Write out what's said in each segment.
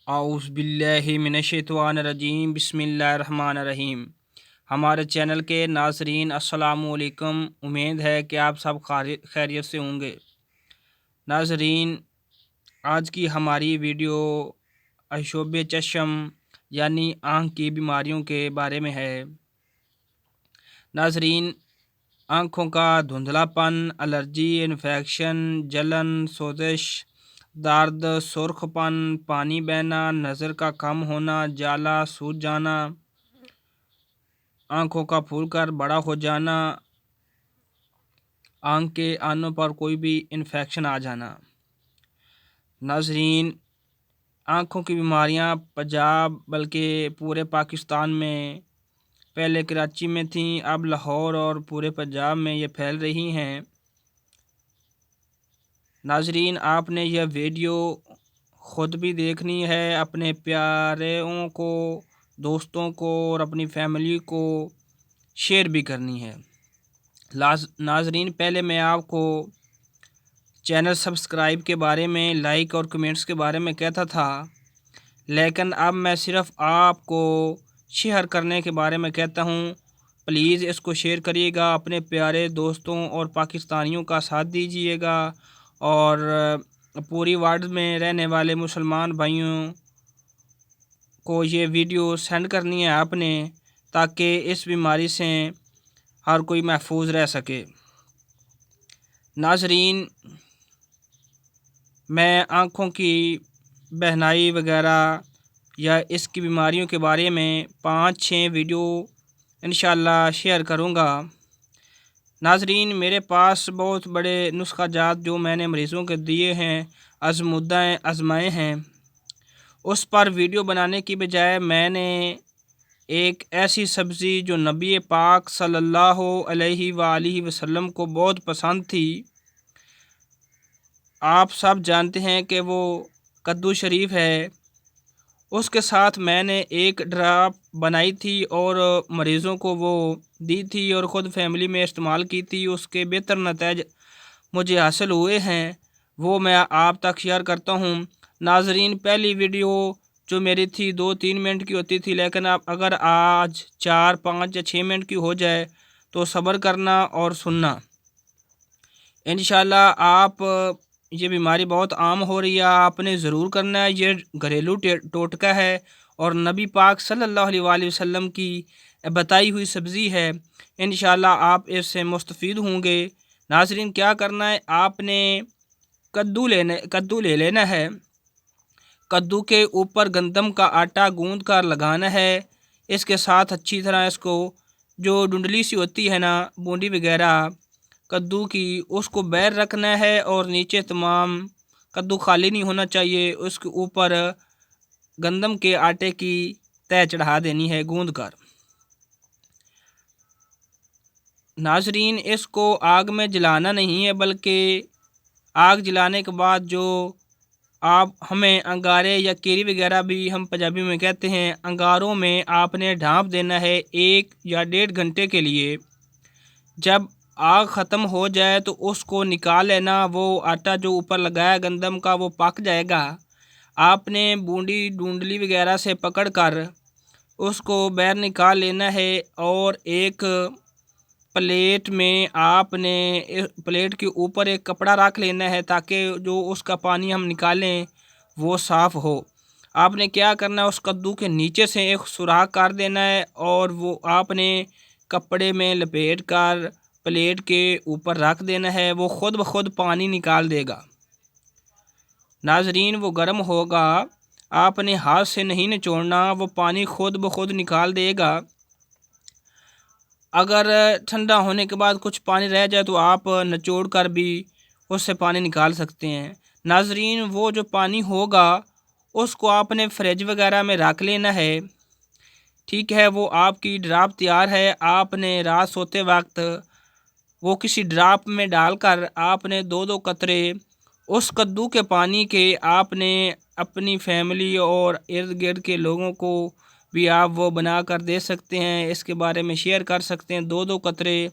आऊज़ बिल्लाहि मिनश्शैतानिर्रजीम बिस्मिल्लाहिर्रहमानिर्रहीम। हमारे चैनल के नाज़रीन अस्सलामु अलैकुम। उम्मीद है कि आप सब खैरियत से होंगे। नाज़रीन, आज की हमारी वीडियो अशोब चश्म यानी आँख की बीमारियों के बारे में है। नाज़रीन, आँखों का धुंधलापन, एलर्जी, इन्फेक्शन, जलन, सोजिश, दर्द, सुर्खपन, पानी बहना, नज़र का कम होना, जाला, सूज जाना, आँखों का फूलकर बड़ा हो जाना, आँख के आनों पर कोई भी इन्फेक्शन आ जाना। नाज़रीन, आँखों की बीमारियाँ पंजाब बल्कि पूरे पाकिस्तान में पहले कराची में थीं, अब लाहौर और पूरे पंजाब में ये फैल रही हैं। नाज़रीन, आपने यह वीडियो ख़ुद भी देखनी है, अपने प्यारों को, दोस्तों को और अपनी फैमिली को शेयर भी करनी है। नाज़रीन, पहले मैं आपको चैनल सब्सक्राइब के बारे में, लाइक और कमेंट्स के बारे में कहता था, लेकिन अब मैं सिर्फ़ आपको शेयर करने के बारे में कहता हूँ। प्लीज़ इसको शेयर करिएगा, अपने प्यारे दोस्तों और पाकिस्तानियों का साथ दीजिएगा और पूरी वर्ल्ड में रहने वाले मुसलमान भाइयों को ये वीडियो सेंड करनी है आपने, ताकि इस बीमारी से हर कोई महफूज रह सके। नाज़रीन, मैं आँखों की बहनाई वगैरह या इसकी बीमारियों के बारे में 5-6 वीडियो इंशाल्लाह शेयर करूँगा। नाज़रीन, मेरे पास बहुत बड़े नुस्खा जात जो मैंने मरीज़ों के दिए हैं, आज़माए हैं, उस पर वीडियो बनाने की बजाय मैंने एक ऐसी सब्ज़ी जो नबी पाक सल्लल्लाहु अलैहि वसल्लम को बहुत पसंद थी, आप सब जानते हैं कि वो कद्दू शरीफ है, उसके साथ मैंने एक ड्राप बनाई थी और मरीज़ों को वो दी थी और ख़ुद फैमिली में इस्तेमाल की थी। उसके बेहतर नतीजे मुझे हासिल हुए हैं, वो मैं आप तक शेयर करता हूँ। नाज़रीन, पहली वीडियो जो मेरी थी 2-3 मिनट की होती थी, लेकिन आप अगर आज 4, 5 या 6 मिनट की हो जाए तो सब्र करना और सुनना। इंशाल्लाह आप ये बीमारी बहुत आम हो रही है, आपने ज़रूर करना है। ये घरेलू टोटका है और नबी पाक सल्लल्लाहु अलैहि वसल्लम की बताई हुई सब्ज़ी है। इंशाल्लाह आप इससे मुस्तफ़ीद होंगे। नाज़रीन, क्या करना है, आपने कद्दू ले लेना है। कद्दू के ऊपर गंदम का आटा गूंद कर लगाना है। इसके साथ अच्छी तरह इसको, जो डुंडली सी होती है ना, बूंदी वगैरह कद्दू की, उसको बैर रखना है और नीचे तमाम कद्दू खाली नहीं होना चाहिए। उसके ऊपर गंदम के आटे की तह चढ़ा देनी है गूंद कर। नाज़रीन, इसको आग में जलाना नहीं है, बल्कि आग जलाने के बाद जो आप हमें अंगारे या केरी वगैरह भी हम पंजाबी में कहते हैं, अंगारों में आपने ढाँप देना है 1 या 1.5 घंटे के लिए। जब आग ख़त्म हो जाए तो उसको निकाल लेना। वो आटा जो ऊपर लगाया गंदम का वो पक जाएगा। आपने बूंदी डूंडली वगैरह से पकड़ कर उसको बाहर निकाल लेना है और एक प्लेट में आपने प्लेट के ऊपर एक कपड़ा रख लेना है, ताकि जो उसका पानी हम निकालें वो साफ़ हो। आपने क्या करना है, उस कद्दू के नीचे से एक सुराख कर देना है और वो आपने कपड़े में लपेट कर प्लेट के ऊपर रख देना है। वो ख़ुद ब खुद पानी निकाल देगा। नाज़रीन, वो गर्म होगा, आपने हाथ से नहीं निचोड़ना, वो पानी ख़ुद ब खुद निकाल देगा। अगर ठंडा होने के बाद कुछ पानी रह जाए तो आप निचोड़ कर भी उससे पानी निकाल सकते हैं। नाज़रीन, वो जो पानी होगा उसको आपने फ्रिज वगैरह में रख लेना है। ठीक है, वो आपकी ड्राप तैयार है। आपने रात सोते वक्त वो किसी ड्राप में डालकर आपने 2-2 कतरे उस कद्दू के पानी के आपने अपनी फैमिली और इर्द गिर्द के लोगों को भी आप वो बना कर दे सकते हैं, इसके बारे में शेयर कर सकते हैं। 2-2 कतरे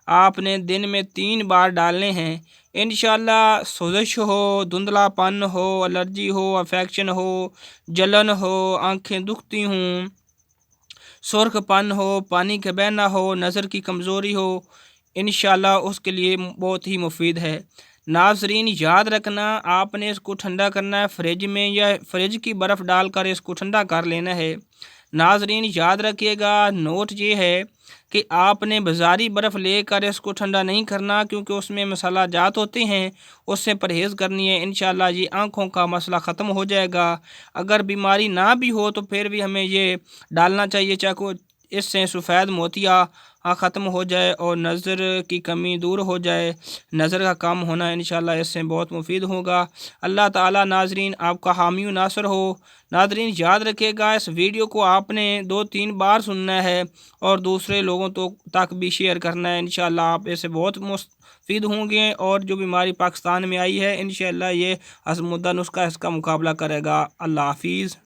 आपने दिन में 3 बार डालने हैं। انشاءاللہ سوزش ہو، دھندلا پن ہو، الرجی ہو، افیکشن ہو، جلن ہو، آنکھیں دکھتی ہوں، سرخ پن ہو، پانی کا بہنا ہو، نظر کی کمزوری ہو، انشاءاللہ اس کے لیے بہت ہی مفید ہے۔ ناظرین یاد رکھنا، آپ نے اس کو ٹھنڈا کرنا ہے فریج میں یا فریج کی برف ڈال کر اس کو ٹھنڈا کر لینا ہے۔ ناظرین یاد رکھیے گا، نوٹ یہ ہے کہ آپ نے بازاری برف لے کر اس کو ٹھنڈا نہیں کرنا، کیونکہ اس میں مسالہ جات ہوتے ہیں، اس سے پرہیز کرنی ہے۔ انشاءاللہ یہ آنکھوں کا مسئلہ ختم ہو جائے گا۔ اگر بیماری نہ بھی ہو تو پھر بھی ہمیں یہ ڈالنا چاہیے، چاہے اس سے سفید موتیا ختم ہو جائے اور نظر کی کمی دور ہو جائے، نظر کا کام ہونا انشاءاللہ اس سے بہت مفید ہوگا۔ اللہ تعالی ناظرین آپ کا حامی و ناصر ہو۔ ناظرین یاد رکھے گا، اس ویڈیو کو آپ نے 2-3 بار سننا ہے اور دوسرے لوگوں تک بھی شیئر کرنا ہے۔ انشاءاللہ آپ اسے بہت مفید ہوں گے، اور جو بیماری پاکستان میں آئی ہے انشاءاللہ یہ عظم الدہ نسخہ اس کا مقابلہ کرے گا۔ اللہ حافظ۔